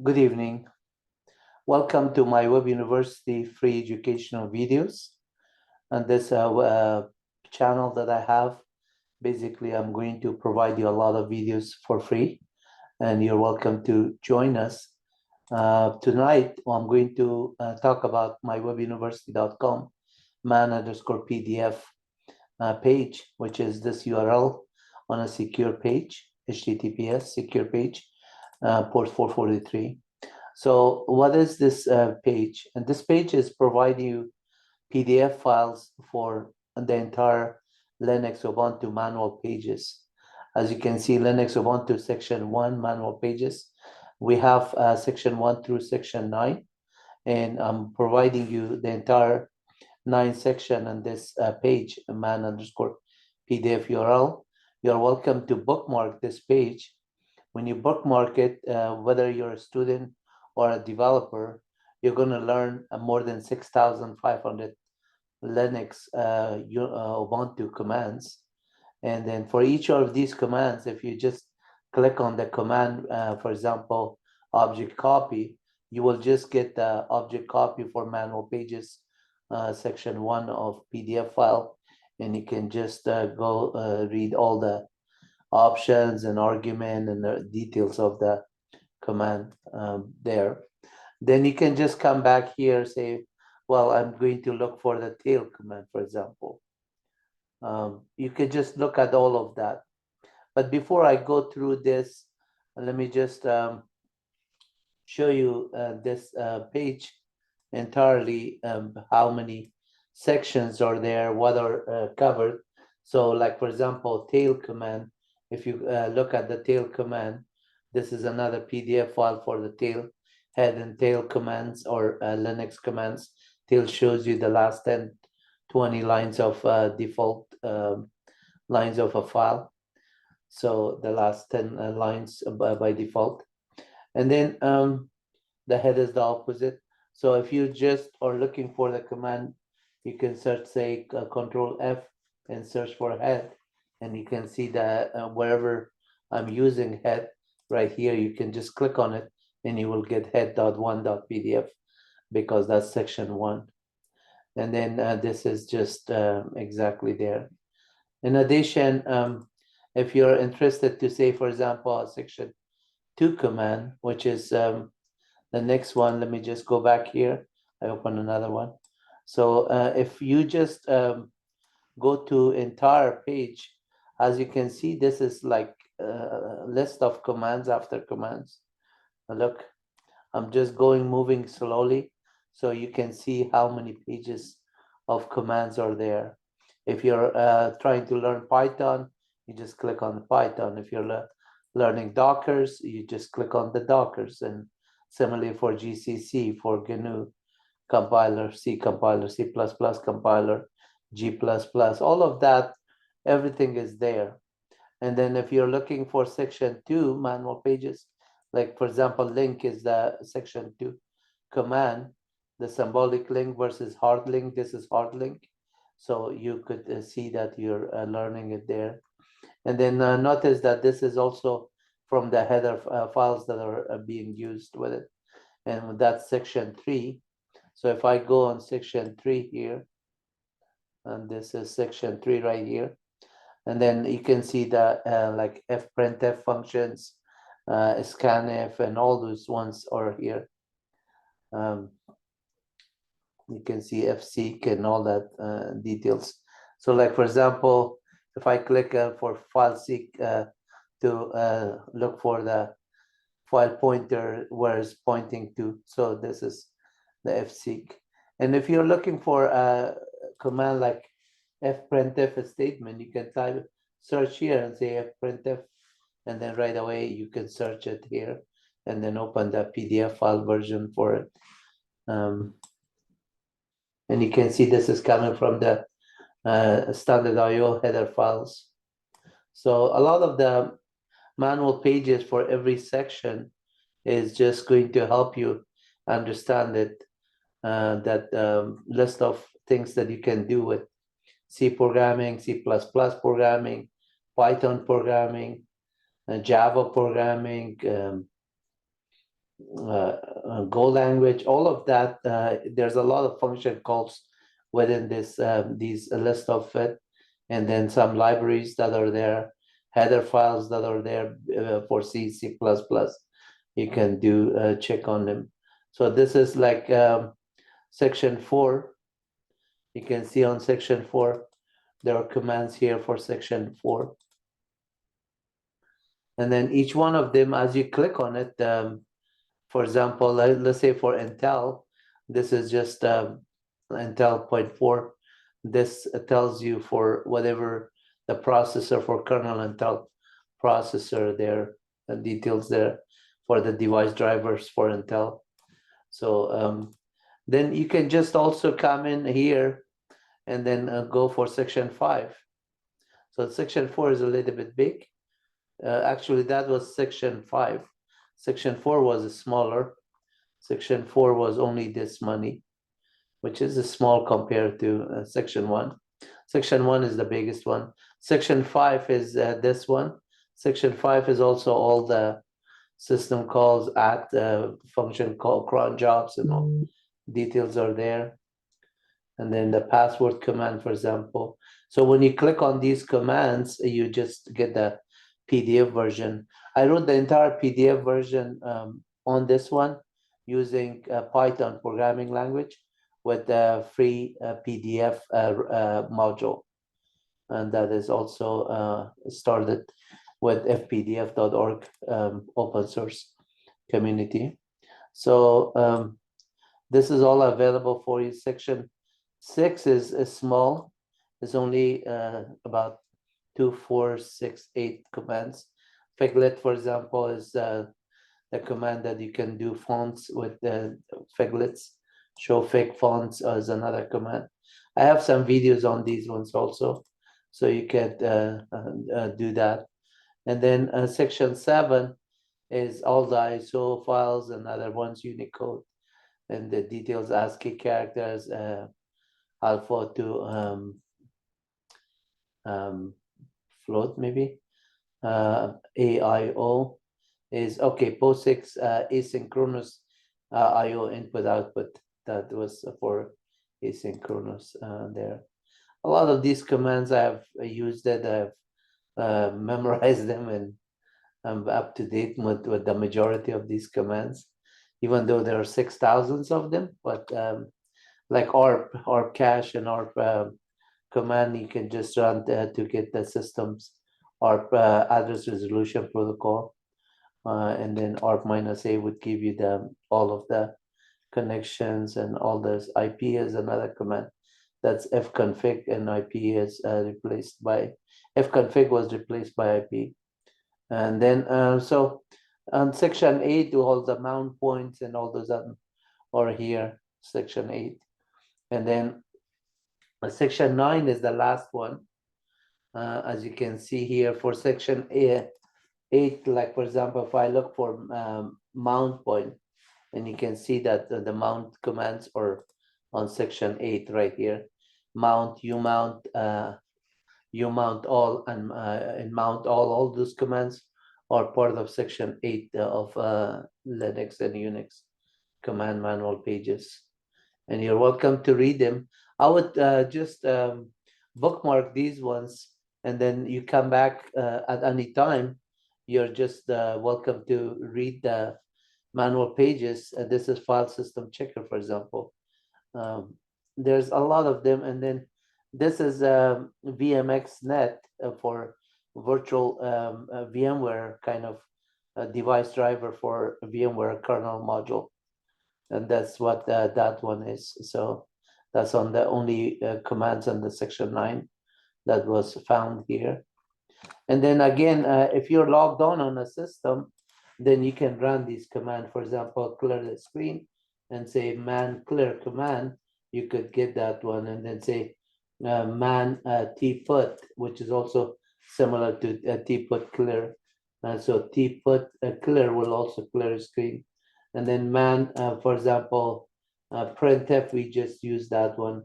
Good evening. Welcome to MyWebUniversity free educational videos. And this channel that I have, basically I'm going to provide you a lot of videos for free, and you're welcome to join us. Tonight, I'm going to talk about mywebuniversity.com man_PDF page, which is this URL on a secure page, HTTPS secure page, port 443. So what is this page? And this page is providing you PDF files for the entire Linux Ubuntu manual pages. As you can see, Linux Ubuntu section 1 manual pages. We have section 1 through section 9, and I'm providing you the entire 9 section on this page, man_PDF URL. You're welcome to bookmark this page. When you bookmark it, whether you're a student or a developer, you're going to learn more than 6,500 Linux Ubuntu commands. And then for each of these commands, if you just click on the command, for example, object copy, you will just get the object copy for manual pages, section 1 of PDF file, and you can just go read all the options and argument and the details of the command there. Then you can just come back here, say, well, I'm going to look for the tail command, for example. You can just look at all of that. But before I go through this, let me just show you this page entirely, how many sections are there, what are covered. So like, for example, tail command, if you look at the tail command, this is another PDF file for the tail, head and tail commands, or Linux commands. Tail shows you the last 10, 20 lines of default lines of a file. So the last 10 lines by default. And then the head is the opposite. So if you just are looking for the command, you can search, say, Control F and search for head. And you can see that wherever I'm using head, right here, you can just click on it and you will get head.1.pdf because that's section 1. And then this is just exactly there. In addition, if you're interested to say, for example, section 2 command, which is the next one, let me just go back here. I open another one. So if you just go to entire page, as you can see, this is like a list of commands after commands. Look, I'm just moving slowly, so you can see how many pages of commands are there. If you're trying to learn Python, you just click on the Python. If you're learning Dockers, you just click on the Dockers. And similarly for GCC, for GNU compiler, C compiler, C++ compiler, G++, all of that, everything is there. And then if you're looking for section 2 manual pages, like for example, link is the section 2 command, the symbolic link versus hard link, this is hard link. So you could see that you're learning it there. And then notice that this is also from the header files that are being used with it. And that's section 3. So if I go on section 3 here, and this is section 3 right here, and then you can see that like fprintf functions, scanf, and all those ones are here. You can see fseek and all that details. So like, for example, if I click for file seek to look for the file pointer where it's pointing to, so this is the fseek. And if you're looking for a command like fprintf statement, you can type search here and say fprintf, and then right away you can search it here and then open the PDF file version for it. And you can see this is coming from the standard IO header files. So a lot of the manual pages for every section is just going to help you understand it, that list of things that you can do with C programming, C++ programming, Python programming, Java programming, Go language, all of that. There's a lot of function calls within this these list of it, and then some libraries that are there, header files that are there for C, C++. You can do check on them. So this is like section 4. You can see on section 4, there are commands here for section 4. And then each one of them, as you click on it, for example, let's say for Intel, this is just Intel 0.4. This tells you for whatever the processor for kernel Intel processor there, details there for the device drivers for Intel. So then you can just also come in here and then go for section 5. So section 4 is a little bit big. Actually, that was section 5. Section 4 was smaller. Section 4 was only this many, which is small compared to section 1. Section 1 is the biggest one. Section 5 is this one. Section 5 is also all the system calls, at function call, cron jobs, and all details are there. And then the password command, for example. So when you click on these commands, you just get the PDF version. I wrote the entire PDF version on this one using Python programming language with the free PDF module. And that is also started with fpdf.org open source community. So this is all available for you. Section 6 is small. It's only about 2, 4, 6, 8 commands. Figlet, for example, is the command that you can do fonts with the figlets. Show fig fonts is another command. I have some videos on these ones also, so you can do that. And then section 7 is all the ISO files and other ones, Unicode, and the details, ASCII characters, alpha to float maybe. AIO is okay. POSIX asynchronous IO input output. That was for asynchronous there. A lot of these commands I have used it. I've memorized them, and I'm up to date with the majority of these commands, even though there are 6,000 of them. But like ARP cache and ARP command, you can just run to get the systems ARP address resolution protocol, and then ARP-A would give you all of the connections and all this. IP is another command. That's fconfig, and IP is replaced by fconfig was replaced by IP. And then so on section 8, all the mount points and all those are here, section 8. And then section 9 is the last one. As you can see here, for section 8, like for example, if I look for mount point, and you can see that the mount commands are on section 8 right here. Mount, umount, umount all, and mount all those commands are part of section 8 of Linux and Unix command manual pages. And you're welcome to read them. I would just bookmark these ones, and then you come back at any time. You're just welcome to read the manual pages. This is file system checker, for example. There's a lot of them. And then this is VMXNet for virtual VMware kind of device driver for VMware kernel module. And that's what that one is. So that's on the only commands on the section 9 that was found here. And then again, if you're logged on a system, then you can run these commands. For example, clear the screen and say man clear command. You could get that one, and then say man tput, which is also similar to tput clear. So tput clear will also clear the screen. And then man, for example, printf, we just use that one,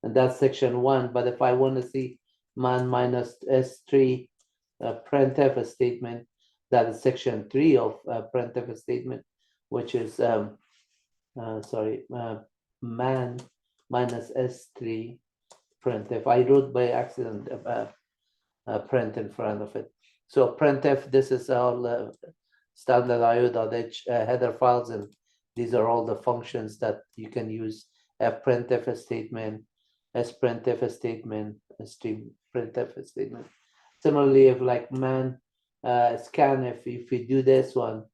and that's section 1. But if I want to see man minus S3 printf statement, that is section 3 of printf statement, which is man minus S3 printf. I wrote by accident print in front of it. So printf, this is all standard io.h header files, and these are all the functions that you can use. Fprintf statement, sprintf statement, strprintf statement. Similarly, if like man scanf, if you do this one,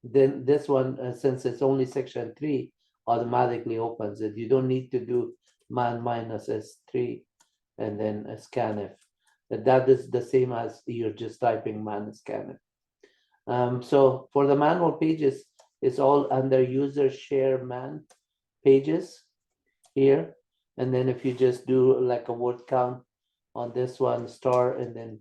then this one, since it's only section 3, automatically opens it. You don't need to do man minus S3 and then scanf. That is the same as you're just typing man scanf. So for the manual pages, it's all under user share man pages here. And then if you just do like a word count on this one, star, and then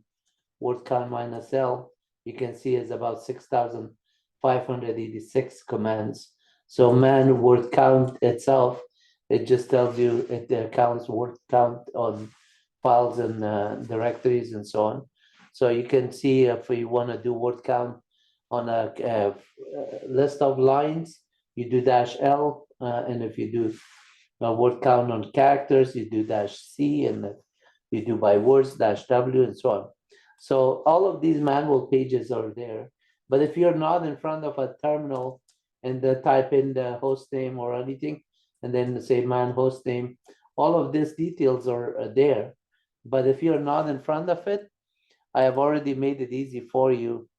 word count minus L, you can see it's about 6,586 commands. So man word count itself, it just tells you it counts word count on files and directories and so on. So you can see if you want to do word count on a list of lines, you do -L, and if you do a word count on characters, you do -C, and you do by words -W, and so on. So all of these manual pages are there. But if you're not in front of a terminal and type in the host name or anything, and then say man host name, all of these details are there. But if you're not in front of it, I have already made it easy for you.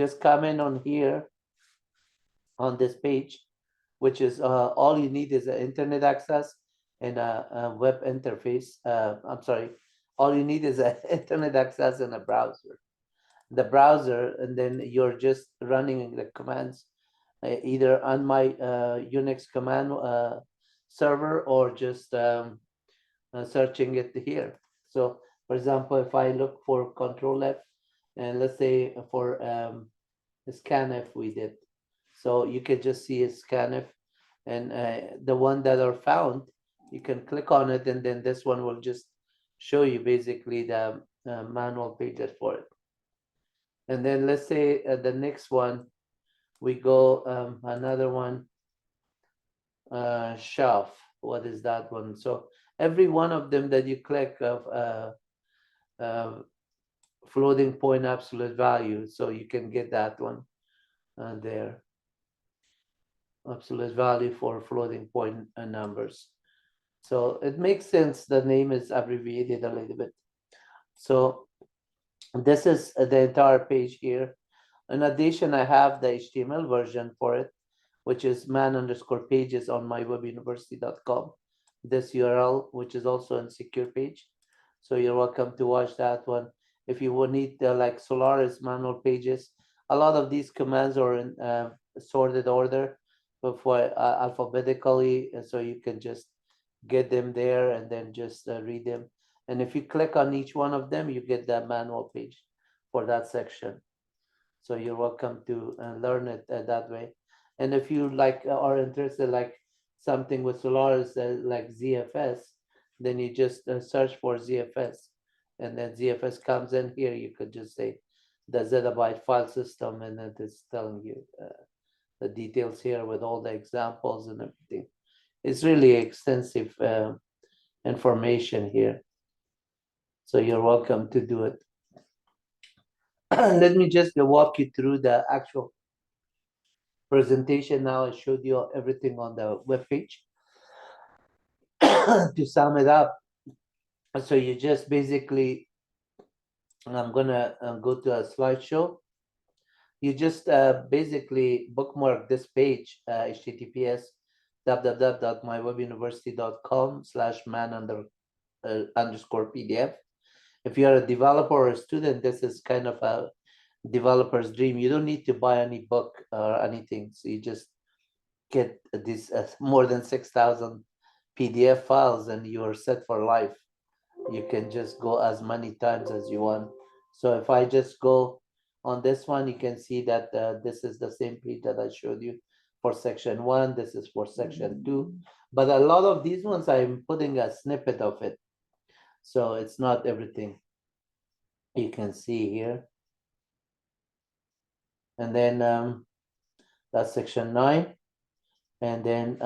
Just come in on here on this page, which is all you need is an internet access and a web interface. I'm sorry, all you need is an internet access and a browser. The browser, and then you're just running the commands either on my Unix command server or just searching it here. So for example, if I look for Control F, and let's say for scanf we did, so you can just see a scanf, and the one that are found, you can click on it, and then this one will just show you basically the manual pages for it. And then let's say the next one, we go another one, shelf. What is that one? So every one of them that you click of floating point absolute value, so you can get that one there. Absolute value for floating point numbers. So it makes sense. The name is abbreviated a little bit. So this is the entire page here. In addition, I have the HTML version for it, which is man_pages on MyWebUniversity.com. This URL, which is also a secure page. So you're welcome to watch that one. If you would need like Solaris manual pages, a lot of these commands are in sorted order, but for alphabetically, so you can just get them there and then just read them. And if you click on each one of them, you get that manual page for that section. So you're welcome to learn it that way. And if you like are interested like something with Solaris like ZFS, then you just search for ZFS, and then ZFS comes in here. You could just say the zettabyte file system, and it is telling you the details here with all the examples and everything. It's really extensive information here. So you're welcome to do it. Let me just walk you through the actual presentation. Now I showed you everything on the web page. To sum it up, so you just basically, I'm gonna go to a slideshow. You just basically bookmark this page, https://man_pdf. If you are a developer or a student, this is kind of a developer's dream. You don't need to buy any book or anything. So you just get this more than 6,000 PDF files and you're set for life. You can just go as many times as you want. So if I just go on this one, you can see that this is the same page that I showed you for section 1. This is for section 2. But a lot of these ones, I'm putting a snippet of it. So it's not everything you can see here. And then that's section 9. And then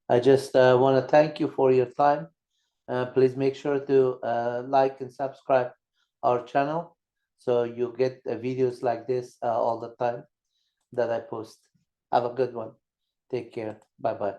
I just want to thank you for your time. Please make sure to like and subscribe our channel so you get videos like this all the time that I post. Have a good one. Take care. Bye-bye.